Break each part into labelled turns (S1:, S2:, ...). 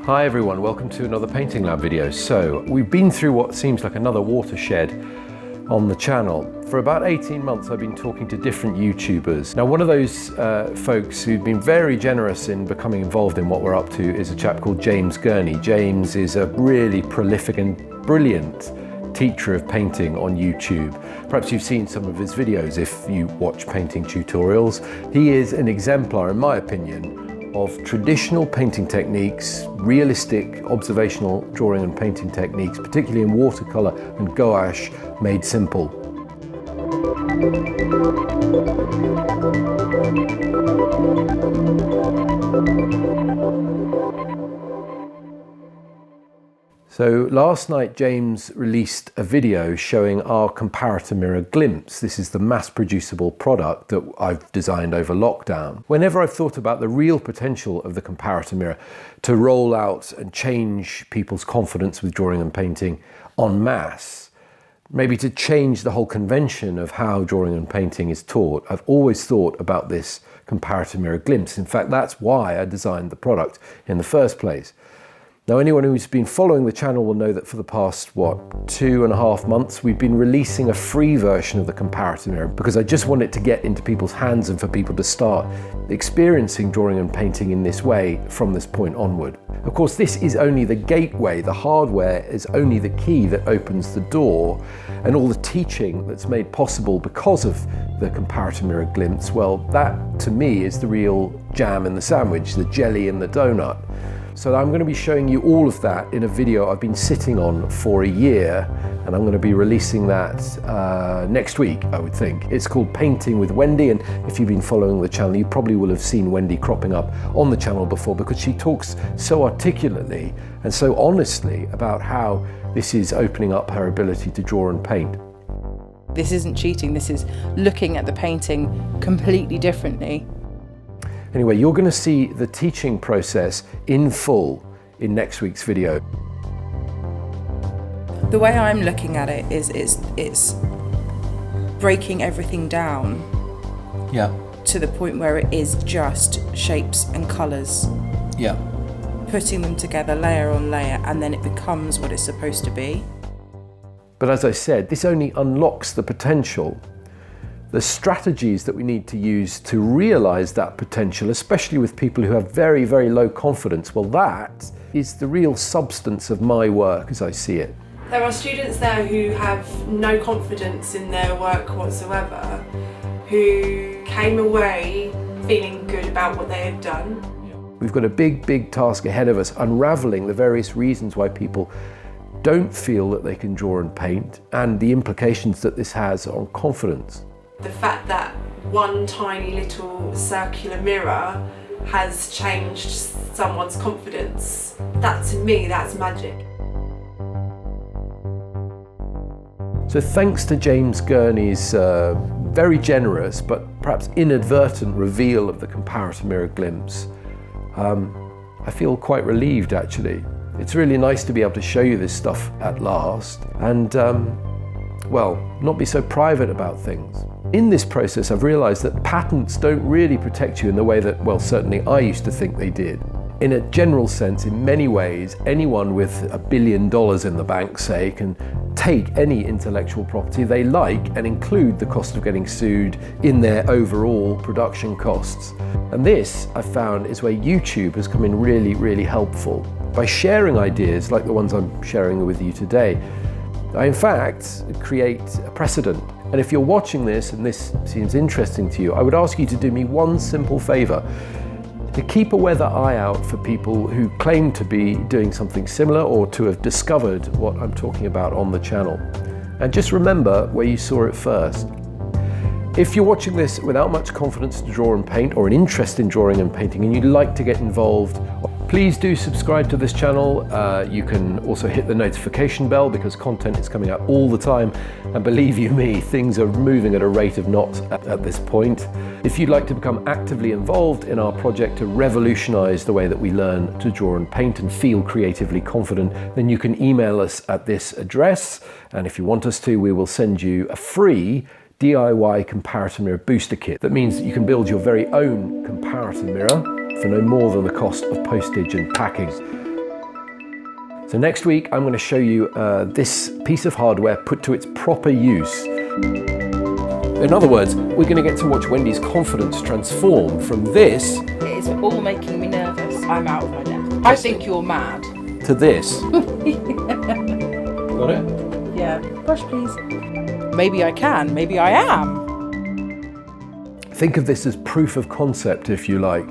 S1: Hi everyone, welcome to another Painting Lab video. So we've been through what seems like another watershed on the channel. For about 18 months I've been talking to different YouTubers. Now one of those folks who've been very generous in becoming involved in what we're up to is a chap called James Gurneys. James is a really prolific and brilliant teacher of painting on YouTube. Perhaps you've seen some of his videos if you watch painting tutorials. He is an exemplar, in my opinion, of traditional painting techniques, realistic observational drawing and painting techniques, particularly in watercolor and gouache, made simple. So last night James released a video showing our Comparator Mirror Glimpse. This is the mass producible product that I've designed over lockdown. Whenever I've thought about the real potential of the Comparator Mirror to roll out and change people's confidence with drawing and painting en masse, maybe to change the whole convention of how drawing and painting is taught, I've always thought about this Comparator Mirror Glimpse. In fact, that's why I designed the product in the first place. Now, anyone who's been following the channel will know that for the past, 2.5 months, we've been releasing a free version of the Comparator Mirror because I just want it to get into people's hands and for people to start experiencing drawing and painting in this way from this point onward. Of course, this is only the gateway. The hardware is only the key that opens the door, and all the teaching that's made possible because of the Comparator Mirror Glimpse, well, that to me is the real jam in the sandwich, the jelly in the donut. So I'm going to be showing you all of that in a video I've been sitting on for a year, and I'm going to be releasing that next week, I would think. It's called Painting with Wendy, and if you've been following the channel, you probably will have seen Wendy cropping up on the channel before because she talks so articulately and so honestly about how this is opening up her ability to draw and paint.
S2: This isn't cheating, this is looking at the painting completely differently.
S1: Anyway, you're going to see the teaching process in full in next week's video.
S2: The way I'm looking at it is it's breaking everything down to the point where it is just shapes and colours.
S1: Yeah.
S2: Putting them together layer on layer, and then it becomes what it's supposed to be.
S1: But as I said, this only unlocks the potential. The strategies that we need to use to realise that potential, especially with people who have very, very low confidence, well, that is the real substance of my work as I see it.
S3: There are students there who have no confidence in their work whatsoever, who came away feeling good about what they had done.
S1: We've got a big, big task ahead of us, unravelling the various reasons why people don't feel that they can draw and paint and the implications that this has on confidence.
S3: The fact that one tiny little circular mirror has changed someone's confidence, that to me, that's magic.
S1: So thanks to James Gurneys' very generous but perhaps inadvertent reveal of the Comparator Mirror Glimpse, I feel quite relieved actually. It's really nice to be able to show you this stuff at last and, well, not be so private about things. In this process, I've realised that patents don't really protect you in the way that, well, certainly I used to think they did. In a general sense, in many ways, anyone with $1 billion in the bank, say, can take any intellectual property they like and include the cost of getting sued in their overall production costs. And this, I've found, is where YouTube has come in really, really helpful. By sharing ideas like the ones I'm sharing with you today, I in fact create a precedent. And if you're watching this and this seems interesting to you, I would ask you to do me one simple favour, to keep a weather eye out for people who claim to be doing something similar or to have discovered what I'm talking about on the channel. And just remember where you saw it first. If you're watching this without much confidence to draw and paint or an interest in drawing and painting and you'd like to get involved, please do subscribe to this channel. You can also hit the notification bell because content is coming out all the time. And believe you me, things are moving at a rate of knots at this point. If you'd like to become actively involved in our project to revolutionise the way that we learn to draw and paint and feel creatively confident, then you can email us at this address. And if you want us to, we will send you a free DIY Comparator Mirror Booster Kit. That means that you can build your very own comparator mirror for no more than the cost of postage and packing. So next week, I'm going to show you this piece of hardware put to its proper use. In other words, we're going to get to watch Wendy's confidence transform from this...
S2: It is all making me nervous. I'm out of my depth. I think you're mad.
S1: ...to this. Got it?
S2: Yeah. Brush, please. Maybe I can, maybe I am.
S1: Think of this as proof of concept, if you like,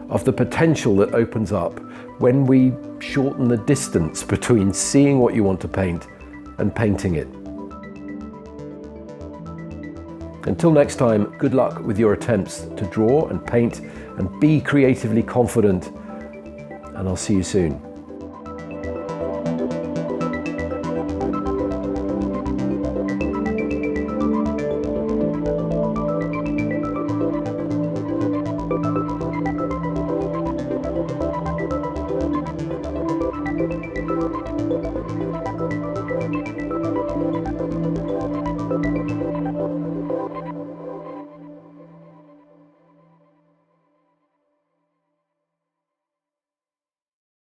S1: of the potential that opens up when we shorten the distance between seeing what you want to paint and painting it. Until next time, good luck with your attempts to draw and paint and be creatively confident, and I'll see you soon.